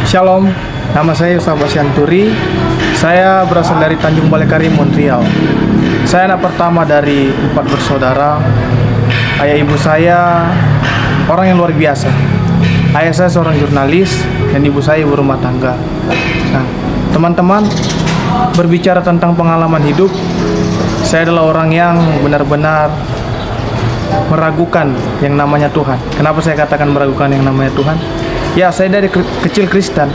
Shalom, nama saya Yusuf Basyanturi. Saya berasal dari Tanjung Balai Karimun, Riau. Saya anak pertama dari 4 bersaudara. Ayah ibu saya orang yang luar biasa. Ayah saya seorang jurnalis dan ibu saya ibu rumah tangga. Nah, teman-teman, berbicara tentang pengalaman hidup, saya adalah orang yang benar-benar meragukan yang namanya Tuhan. Kenapa saya katakan meragukan yang namanya Tuhan? Ya, saya dari kecil Kristen.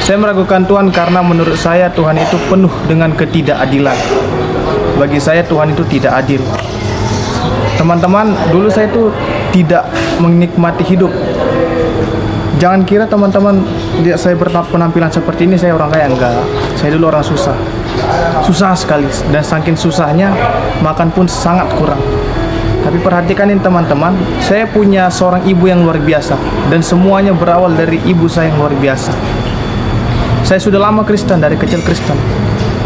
Saya meragukan Tuhan karena menurut saya Tuhan itu penuh dengan ketidakadilan. Bagi saya Tuhan itu tidak adil. Teman-teman, dulu saya itu tidak menikmati hidup. Jangan kira teman-teman lihat saya penampilan seperti ini saya orang kaya, enggak. Saya dulu orang susah. Susah sekali, dan saking susahnya makan pun sangat kurang. Tapi perhatikan ini teman-teman, saya punya seorang ibu yang luar biasa, dan semuanya berawal dari ibu saya yang luar biasa. Saya sudah lama Kristen, dari kecil Kristen.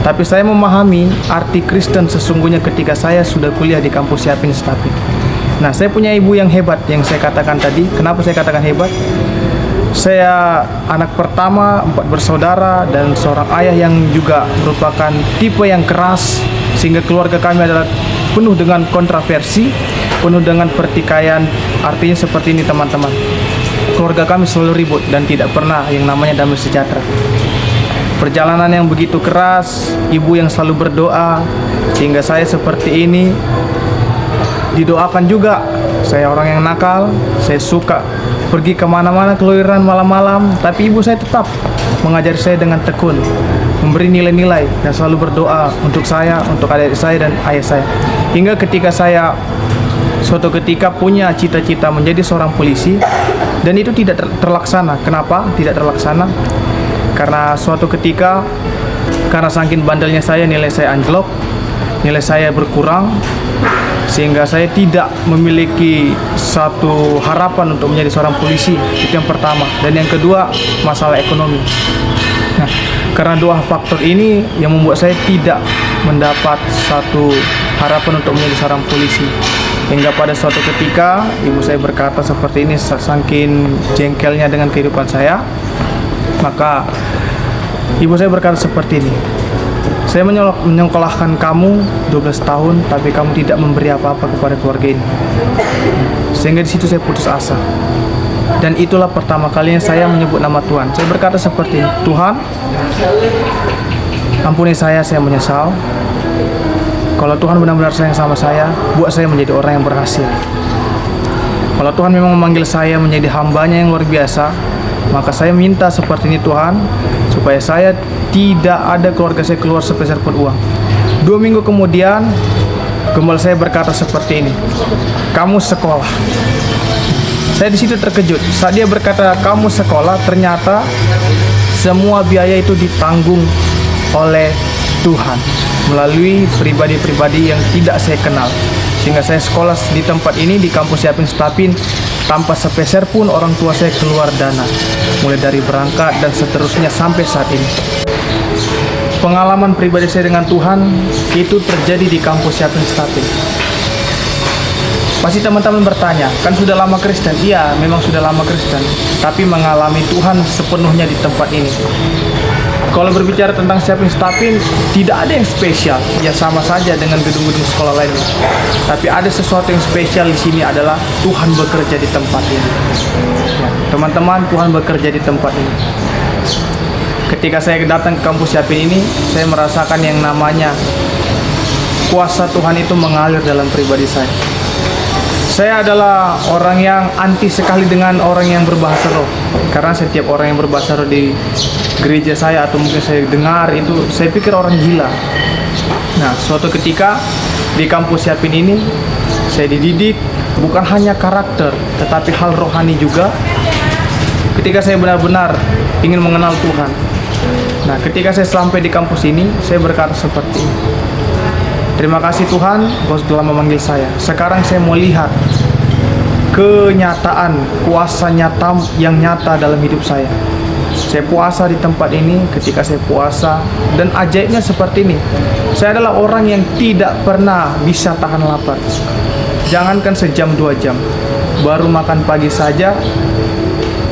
Tapi saya memahami arti Kristen sesungguhnya ketika saya sudah kuliah di kampus Yapin Stapin. Nah, saya punya ibu yang hebat, yang saya katakan tadi. Kenapa saya katakan hebat? Saya anak pertama, 4 bersaudara, dan seorang ayah yang juga merupakan tipe yang keras, sehingga keluarga kami adalah penuh dengan kontroversi, penuh dengan pertikaian. Artinya seperti ini teman-teman, keluarga kami selalu ribut dan tidak pernah yang namanya damai sejahtera. Perjalanan yang begitu keras, ibu yang selalu berdoa, sehingga saya seperti ini. Didoakan juga, saya orang yang nakal, saya suka pergi kemana-mana keluyuran malam-malam, tapi ibu saya tetap mengajari saya dengan tekun, memberi nilai-nilai dan selalu berdoa untuk saya, untuk adik saya dan ayah saya. Hingga ketika saya suatu ketika punya cita-cita menjadi seorang polisi, dan itu tidak terlaksana. Kenapa tidak terlaksana? Karena suatu ketika, karena saking bandelnya saya, nilai saya anjlok, nilai saya berkurang, sehingga saya tidak memiliki satu harapan untuk menjadi seorang polisi. Itu yang pertama. Dan yang kedua, masalah ekonomi. Nah, karena dua faktor ini yang membuat saya tidak mendapat satu harapan untuk menjadi seorang polisi. Hingga pada suatu ketika ibu saya berkata seperti ini, saking jengkelnya dengan kehidupan saya, maka ibu saya berkata seperti ini, saya menyekolahkan kamu 12 tahun, tapi kamu tidak memberi apa-apa kepada keluarga ini. Sehingga di situ saya putus asa. Dan itulah pertama kalinya saya menyebut nama Tuhan. Saya berkata seperti ini, Tuhan, ampuni saya menyesal. Kalau Tuhan benar-benar sayang sama saya, buat saya menjadi orang yang berhasil. Kalau Tuhan memang memanggil saya menjadi hambanya yang luar biasa, maka saya minta seperti ini Tuhan, supaya saya tidak ada keluarga saya keluar sepeser pun uang. 2 minggu kemudian, gembala saya berkata seperti ini, kamu sekolah. Saya di situ terkejut. Saat dia berkata kamu sekolah, ternyata semua biaya itu ditanggung oleh Tuhan melalui pribadi-pribadi yang tidak saya kenal. Sehingga saya sekolah di tempat ini, di kampus Yapin Stapin, tanpa sepeser pun orang tua saya keluar dana, mulai dari berangkat dan seterusnya sampai saat ini. Pengalaman pribadi saya dengan Tuhan itu terjadi di kampus Yapin Stapin. Pasti teman-teman bertanya, kan sudah lama Kristen? Iya, memang sudah lama Kristen, tapi mengalami Tuhan sepenuhnya di tempat ini. Kalau berbicara tentang Yapin Stapin, tidak ada yang spesial. Ya sama saja dengan gedung-gedung sekolah lainnya. Tapi ada sesuatu yang spesial di sini adalah Tuhan bekerja di tempat ini. Ya, teman-teman, Tuhan bekerja di tempat ini. Ketika saya datang ke kampus Yapin ini, saya merasakan yang namanya kuasa Tuhan itu mengalir dalam pribadi saya. Saya adalah orang yang anti sekali dengan orang yang berbahasa roh. Karena setiap orang yang berbahasa roh di gereja saya atau mungkin saya dengar itu, saya pikir orang gila. Nah, suatu ketika di kampus Yapin ini, saya dididik bukan hanya karakter, tetapi hal rohani juga. Ketika saya benar-benar ingin mengenal Tuhan. Nah, ketika saya sampai di kampus ini, saya berkata seperti ini, terima kasih Tuhan, Kau telah memanggil saya. Sekarang saya mau lihat kenyataan, kuasa nyata yang nyata dalam hidup saya. Saya puasa di tempat ini. Ketika saya puasa, dan ajaibnya seperti ini, saya adalah orang yang tidak pernah bisa tahan lapar. Jangankan sejam 2 jam, baru makan pagi saja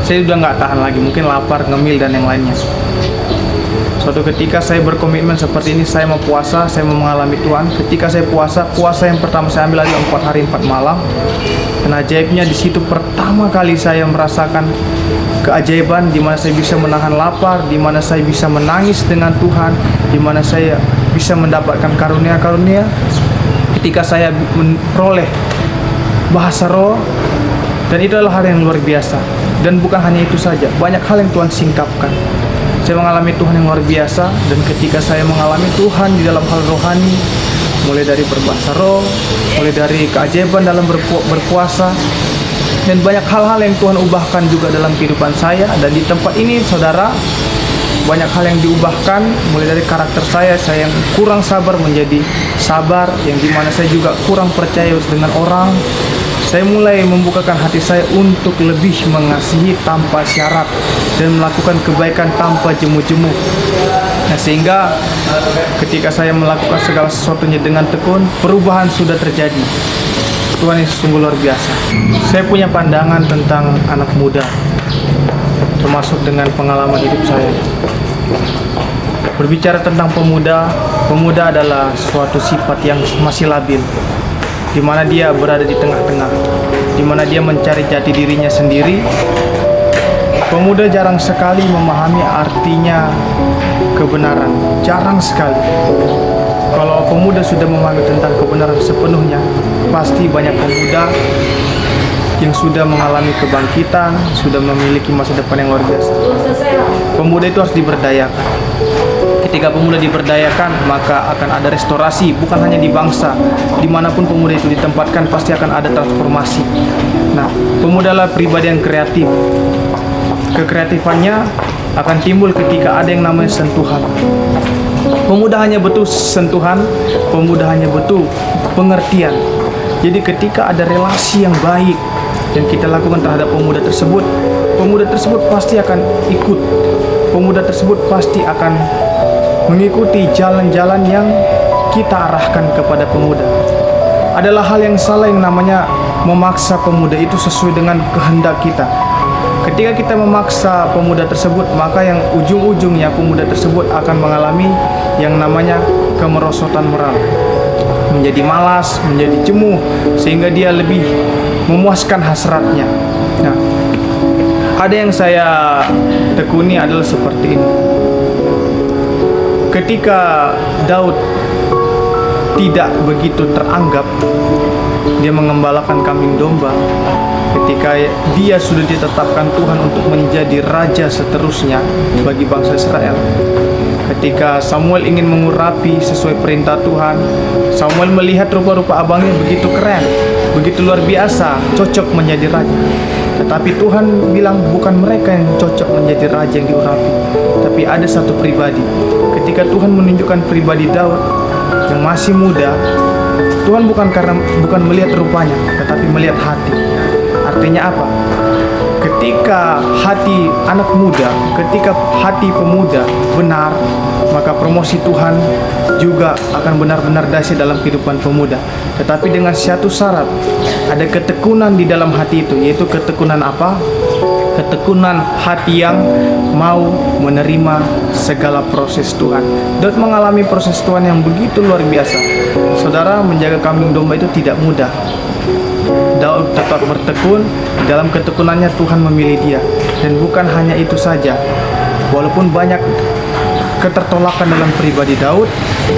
saya udah nggak tahan lagi, mungkin lapar, ngemil dan yang lainnya. Suatu ketika saya berkomitmen seperti ini, saya mau puasa, saya mau mengalami Tuhan. Ketika saya puasa yang pertama saya ambil adalah 4 hari 4 malam. Dan ajaibnya di situ pertama kali saya merasakan keajaiban di mana saya bisa menahan lapar, di mana saya bisa menangis dengan Tuhan, di mana saya bisa mendapatkan karunia-karunia. Ketika saya memperoleh bahasa roh, dan itu adalah hal yang luar biasa. Dan bukan hanya itu saja, banyak hal yang Tuhan singkapkan. Saya mengalami Tuhan yang luar biasa, dan ketika saya mengalami Tuhan di dalam hal rohani, mulai dari berbahasa roh, mulai dari keajaiban dalam berpuasa, dan banyak hal-hal yang Tuhan ubahkan juga dalam kehidupan saya. Dan di tempat ini, saudara, banyak hal yang diubahkan, mulai dari karakter saya yang kurang sabar menjadi sabar, yang dimana saya juga kurang percaya dengan orang. Saya mulai membukakan hati saya untuk lebih mengasihi tanpa syarat dan melakukan kebaikan tanpa jemu-jemu. Nah, sehingga ketika saya melakukan segala sesuatunya dengan tekun, perubahan sudah terjadi. Tuhan Yesus sungguh luar biasa. Saya punya pandangan tentang anak muda, termasuk dengan pengalaman hidup saya. Berbicara tentang pemuda, pemuda adalah suatu sifat yang masih labil, di mana dia berada di tengah-tengah, di mana dia mencari jati dirinya sendiri. Pemuda jarang sekali memahami artinya kebenaran, jarang sekali. Kalau pemuda sudah memahami tentang kebenaran sepenuhnya, pasti banyak pemuda yang sudah mengalami kebangkitan, sudah memiliki masa depan yang luar biasa. Pemuda itu harus diberdayakan. Ketika pemuda diberdayakan, maka akan ada restorasi, bukan hanya di bangsa. Dimanapun pemuda itu ditempatkan, pasti akan ada transformasi. Nah, pemuda adalah pribadi yang kreatif. Kekreatifannya akan timbul ketika ada yang namanya sentuhan. Pemuda hanya butuh sentuhan, pemuda hanya butuh pengertian. Jadi ketika ada relasi yang baik yang kita lakukan terhadap pemuda tersebut pasti akan ikut. Pemuda tersebut pasti akan mengikuti jalan-jalan yang kita arahkan kepada pemuda. Adalah hal yang salah yang namanya memaksa pemuda itu sesuai dengan kehendak kita. Ketika kita memaksa pemuda tersebut, maka yang ujung-ujungnya pemuda tersebut akan mengalami yang namanya kemerosotan moral, menjadi malas, menjadi jemuh, sehingga dia lebih memuaskan hasratnya. Nah, ada yang saya tekuni adalah seperti ini. Ketika Daud tidak begitu teranggap, dia mengembalakan kambing domba. Ketika dia sudah ditetapkan Tuhan untuk menjadi raja seterusnya bagi bangsa Israel, ketika Samuel ingin mengurapi sesuai perintah Tuhan, Samuel melihat rupa-rupa abangnya begitu keren, begitu luar biasa, cocok menjadi raja. Tetapi Tuhan bilang bukan mereka yang cocok menjadi raja yang diurapi, tapi ada satu pribadi. Ketika Tuhan menunjukkan pribadi Daud yang masih muda, Tuhan bukan melihat rupanya, tetapi melihat hati. Artinya apa? Ketika hati anak muda, ketika hati pemuda benar, maka promosi Tuhan juga akan benar-benar dahsyat dalam kehidupan pemuda. Tetapi dengan satu syarat, ada ketekunan di dalam hati itu, yaitu ketekunan apa? Ketekunan hati yang mau menerima segala proses Tuhan. Daud mengalami proses Tuhan yang begitu luar biasa. Saudara, menjaga kambing domba itu tidak mudah. Daud tetap bertekun. Dalam ketekunannya Tuhan memilih dia. Dan bukan hanya itu saja, walaupun banyak ketertolakan dalam pribadi Daud,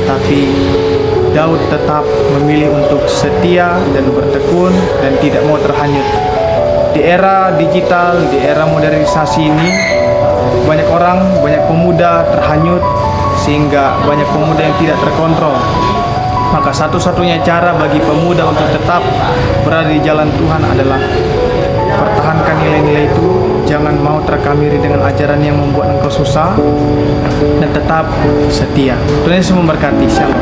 tapi Daud tetap memilih untuk setia dan bertekun dan tidak mau terhanyut. Di era digital, di era modernisasi ini, banyak orang, banyak pemuda terhanyut, sehingga banyak pemuda yang tidak terkontrol. Maka satu-satunya cara bagi pemuda untuk tetap berada di jalan Tuhan adalah pertahankan nilai-nilai itu. Jangan mau terkamiri dengan ajaran yang membuat engkau susah, dan tetap setia. Tuhan Yesus memberkati. Shalom.